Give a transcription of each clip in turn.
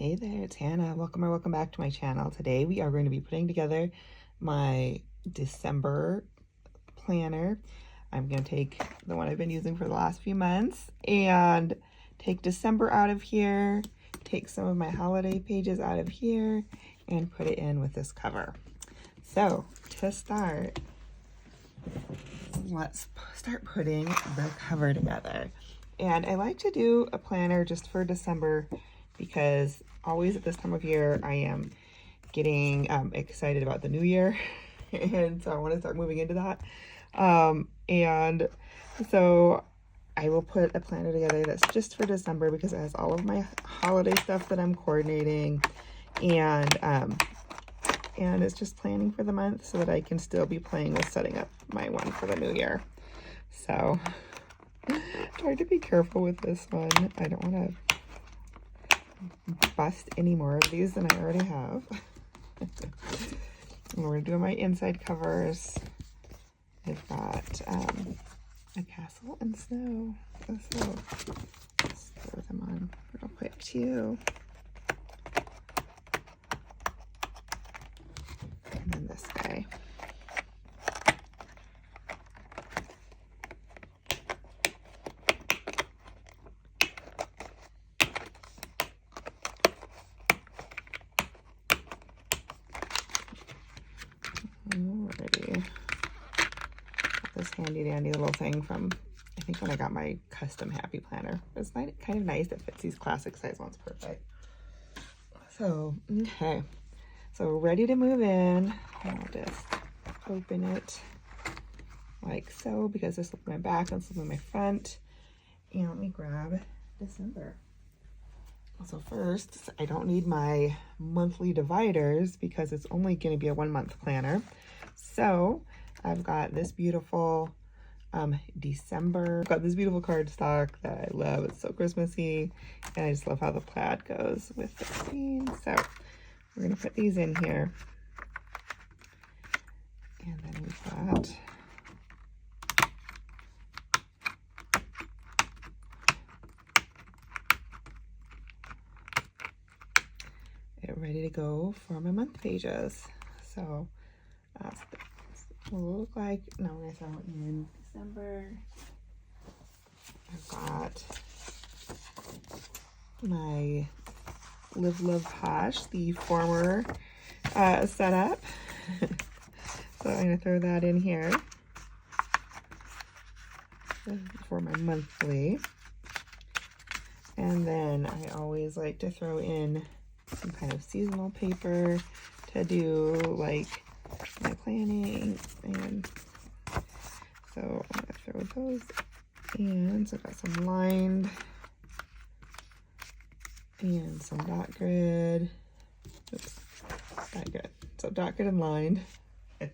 Hey there, it's Hannah. Welcome back to my channel. Today we are going to be putting together my December planner. I'm going to take the one I've been using for the last few months and take December out of here, take some of my holiday pages out of here, and put it in with this cover. So to start, let's start putting the cover together. And I like to do a planner just for December because always at this time of year I am getting excited about the new year and so I want to start moving into that. And so I will put a planner together that's just for December because it has all of my holiday stuff that I'm coordinating, and it's just planning for the month so that I can still be playing with setting up my one for the new year. So try to be careful with this one. I don't want to bust any more of these than I already have. And we're doing my inside covers. I've got a castle and snow. So let's throw them on real quick too. And then this guy. Alrighty. This handy dandy little thing from, I think, when I got my custom happy planner. It's kind of nice. It fits these classic size ones perfect. So, okay. So we're ready to move in. I'll just open it like so because this will be my back and this will be my front. And let me grab December. So first, I don't need my monthly dividers because it's only going to be a 1 month planner. So I've got this beautiful December. I've got this beautiful cardstock that I love. It's so Christmassy, and I just love how the plaid goes with the green. So we're going to put these in here. And then we've got it ready to go for my month pages. So that's what it will look like. Now we're going to throw it in December. I've got my Live Love Posh, the former setup. So I'm going to throw that in here for my monthly. And then I always like to throw in some kind of seasonal paper to do like my planning. And so I'm going to throw those in. So I've got some lined and some dot grid. Oops, dot grid. So dot grid and lined. I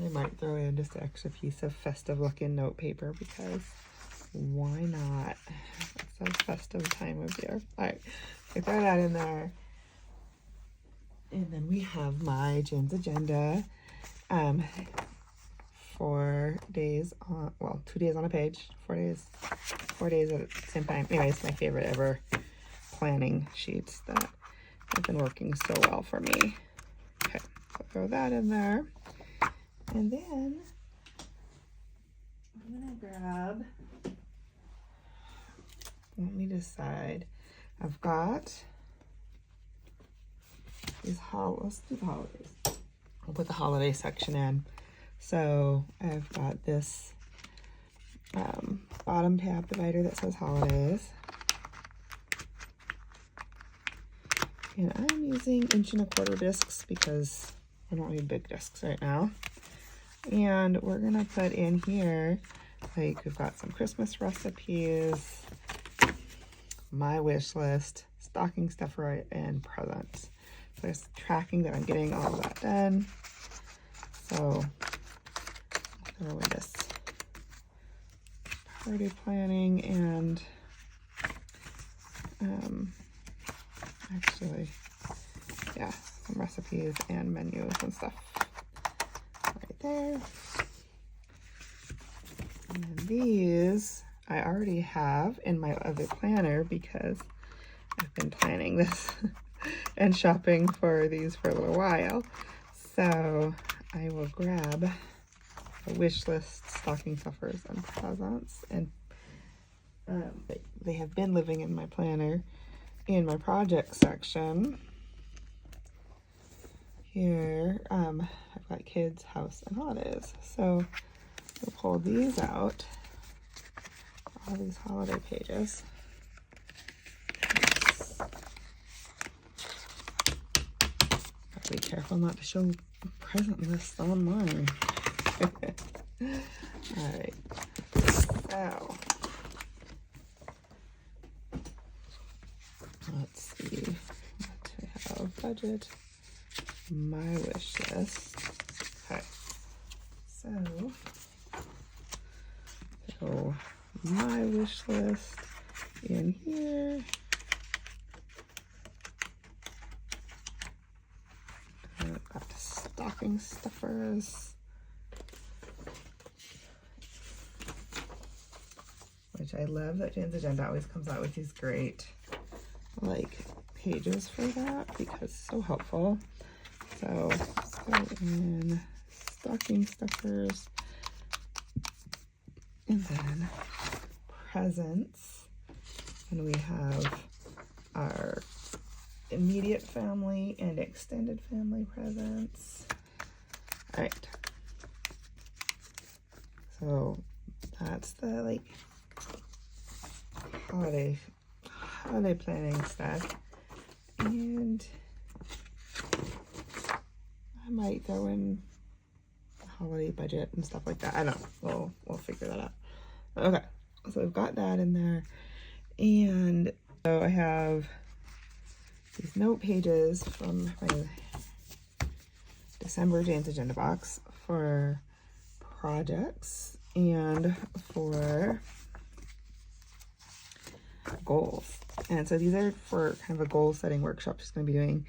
might throw in just an extra piece of festive looking note paper because why not? It's a festive time of year. All right, I throw that in there. And then we have my Jen's Agenda. 4 days on, well, 2 days on a page, 4 days at the same time. Anyway, it's my favorite ever planning sheets that have been working so well for me. Okay, so throw that in there. And then I'm gonna grab, let me decide. I've got these let's do the holidays. I'll put the holiday section in. So I've got this bottom tab divider that says holidays. And I'm using 1¼ discs because I don't need big discs right now. And we're gonna put in here, like, we've got some Christmas recipes, my wish list, stocking stuffer, and presents. So just tracking that I'm getting all of that done. So I'll throw in this party planning and actually, yeah, some recipes and menus and stuff right there. And then these I already have in my other planner because I've been planning this and shopping for these for a little while. So I will grab the wish list stocking stuffers and presents, and they have been living in my planner in my project section. Here, I've got kids, house, and holidays. So we'll pull these out, all these holiday pages. Gotta be careful not to show present lists online. All right, so let's see what we have. Budget, my wish list. Okay, so my wish list in here. And I've got stocking stuffers, which I love that Jan's Agenda always comes out with these great like pages for that because it's so helpful. So let's go in stocking stuffers, and then presents, and we have our immediate family and extended family presents. All right, so that's the like holiday planning stuff, and I might throw in a holiday budget and stuff like that. I don't know. We'll figure that out. Okay, so we've got that in there, and so I have these note pages from my December Jan's Agenda box for projects and for goals. And so these are for kind of a goal setting workshop she's going to be doing.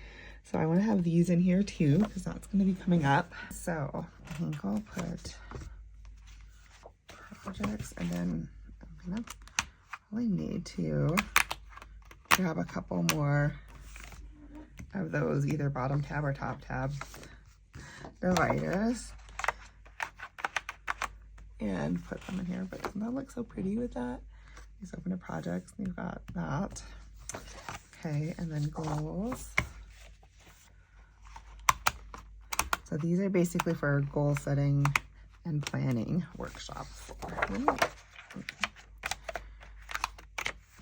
So I want to have these in here too, because that's going to be coming up. So I think I'll put projects, and then I'm going to probably need to grab a couple more of those, either bottom tab or top tab dividers, and put them in here. But doesn't that look so pretty with that? These open to projects, and you've got that. Okay, and then goals. So these are basically for goal setting and planning workshops.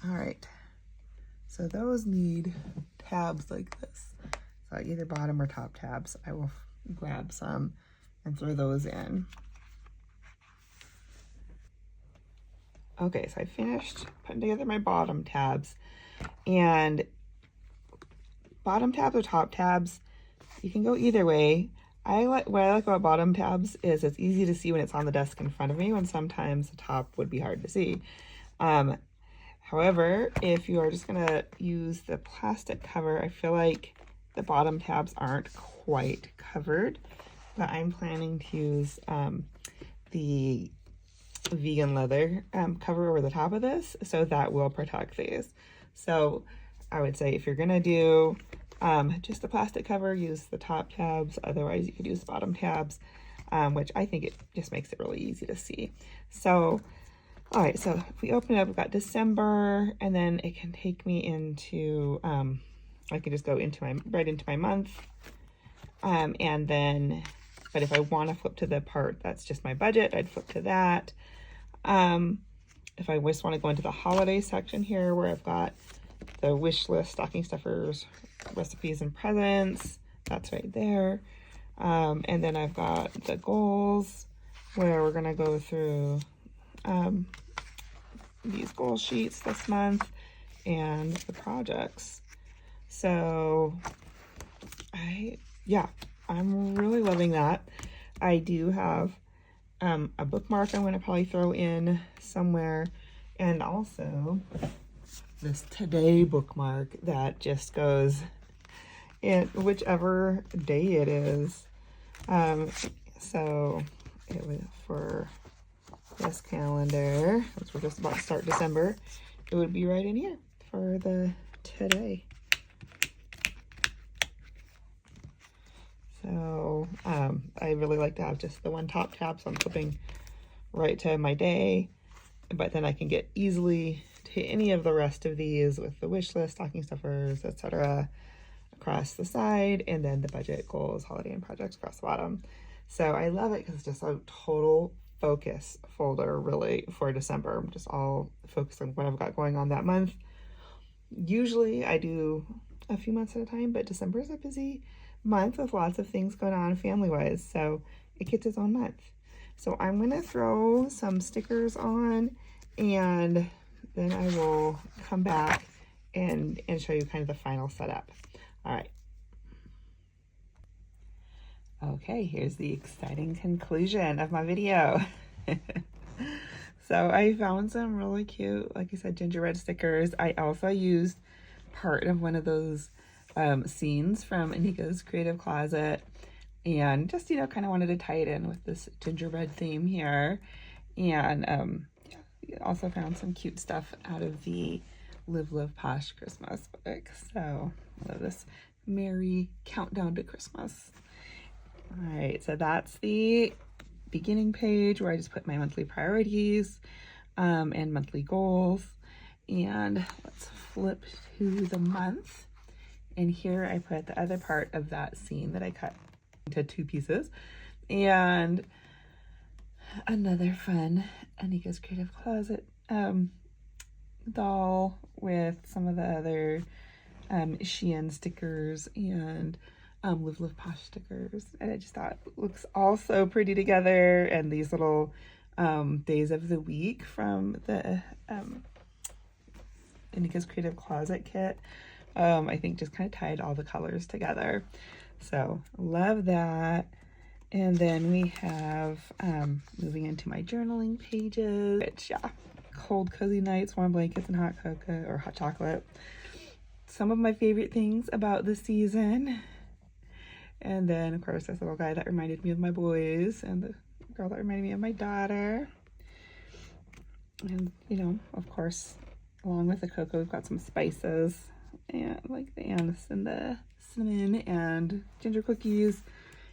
All right, so those need tabs like this. So either bottom or top tabs. I will grab some and throw those in. Okay, so I finished putting together my bottom tabs, and bottom tabs or top tabs, you can go either way. What I like about bottom tabs is it's easy to see when it's on the desk in front of me, when sometimes the top would be hard to see. However, if you are just gonna use the plastic cover, I feel like the bottom tabs aren't quite covered, but I'm planning to use the vegan leather cover over the top of this, so that will protect these. So I would say if you're gonna do just the plastic cover, use the top tabs. Otherwise you could use the bottom tabs, which I think it just makes it really easy to see. So all right, so if we open it up, we've got December, and then it can take me into I can just go into right into my month, and then, but if I want to flip to the part that's just my budget, I'd flip to that. If I just want to go into the holiday section here, where I've got the wish list, stocking stuffers, recipes, and presents, that's right there. And then I've got the goals, where we're gonna go through these goal sheets this month, and the projects. So I'm really loving that. I do have a bookmark I'm going to probably throw in somewhere, and also this today bookmark that just goes in whichever day it is. So it was for this calendar, which we're just about to start December, it would be right in here for the today. So I really like to have just the one top tab, so I'm flipping right to my day, but then I can get easily to any of the rest of these with the wish list, stocking stuffers, etc. across the side, and then the budget, goals, holiday, and projects across the bottom. So I love it because it's just a total focus folder really for December. I'm just all focused on what I've got going on that month. Usually I do a few months at a time, but December is a busy month with lots of things going on family-wise, so it gets its own month. So I'm gonna throw some stickers on, and then I will come back and show you kind of the final setup. All right. Okay, here's the exciting conclusion of my video. So I found some really cute, like I said, gingerbread stickers. I also used part of one of those scenes from Anika's Creative Closet, and just, you know, kind of wanted to tie it in with this gingerbread theme here. And yeah, also found some cute stuff out of the Live Live Posh Christmas book. So I love this merry countdown to Christmas. All right, so that's the beginning page where I just put my monthly priorities and monthly goals. And let's flip to the month. And here I put the other part of that scene that I cut into 2 pieces. And another fun Anika's Creative Closet doll with some of the other Shein stickers and Live Live Posh stickers. And I just thought it looks all so pretty together. And these little days of the week from the Anika's Creative Closet kit, I think just kind of tied all the colors together. So love that. And then we have moving into my journaling pages, which, yeah, cold cozy nights, warm blankets, and hot cocoa or hot chocolate. Some of my favorite things about the season. And then, of course, this little guy that reminded me of my boys, and the girl that reminded me of my daughter. And, you know, of course, along with the cocoa, we've got some spices, and like the anise and the cinnamon and ginger cookies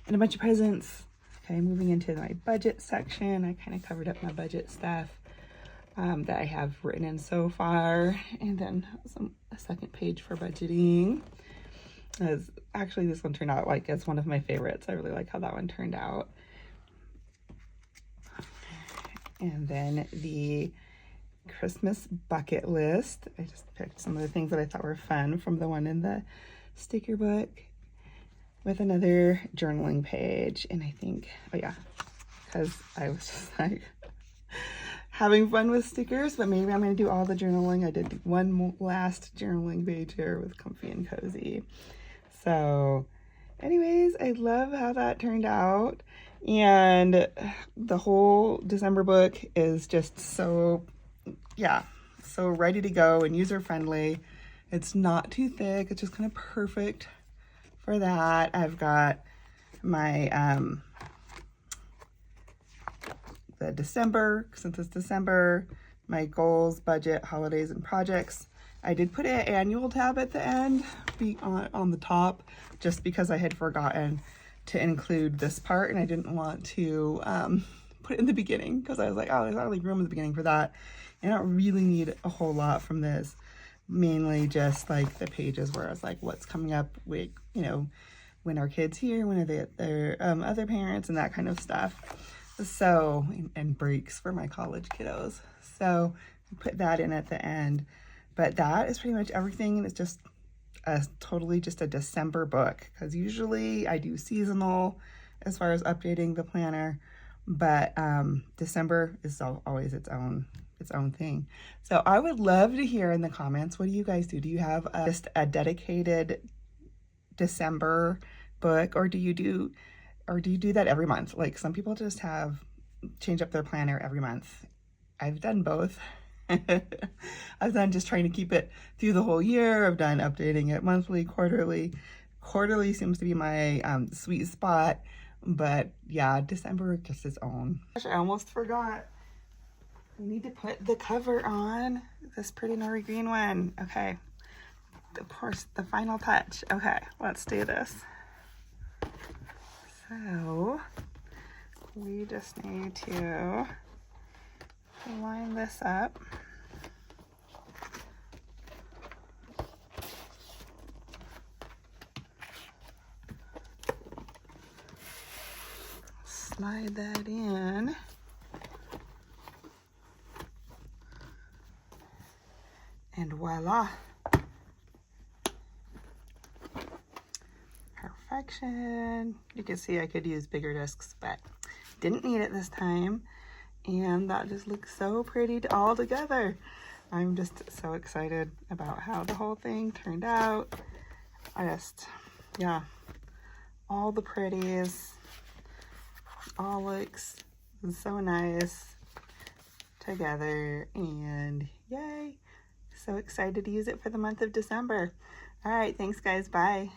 and a bunch of presents. Okay, moving into my budget section. I kind of covered up my budget stuff that I have written in so far. And then a second page for budgeting. As actually, this one turned out like it's one of my favorites. I really like how that one turned out. And then the Christmas bucket list. I just picked some of the things that I thought were fun from the one in the sticker book, with another journaling page. And I think, oh yeah, because I was just like having fun with stickers, but maybe I'm going to do all the journaling. I did one last journaling page here with Comfy and Cozy. So anyways, I love how that turned out. And the whole December book is just so, yeah, so ready to go and user friendly. It's not too thick. It's just kind of perfect for that. I've got my the December, since it's December, my goals, budget, holidays, and projects. I did put an annual tab at the end, on the top, just because I had forgotten to include this part, and I didn't want to put it in the beginning, because I was like, oh, there's not really room in the beginning for that. And I don't really need a whole lot from this. Mainly just like the pages where I was like, what's coming up with, you know, when are kids here, when are they at their other parents, and that kind of stuff. So, and breaks for my college kiddos. So I put that in at the end. But that is pretty much everything. And it's just totally just a December book, because usually I do seasonal as far as updating the planner, but December is always its own thing. So I would love to hear in the comments, what do you guys do? Do you have just a dedicated December book, or do you do that every month? Like some people just change up their planner every month. I've done both. I've done just trying to keep it through the whole year. I've done updating it monthly, quarterly. Quarterly seems to be my sweet spot, but yeah, December just its own. Gosh, I almost forgot. We need to put the cover on this pretty nori green one. Okay, of course, the final touch. Okay, let's do this. So we just need to line this up. Slide that in. And voila. Perfection. You can see I could use bigger discs, but didn't need it this time. And that just looks so pretty all together. I'm just so excited about how the whole thing turned out. Yeah, all the pretties. All looks so nice together, and yay. So excited to use it for the month of December. All right, thanks guys, bye.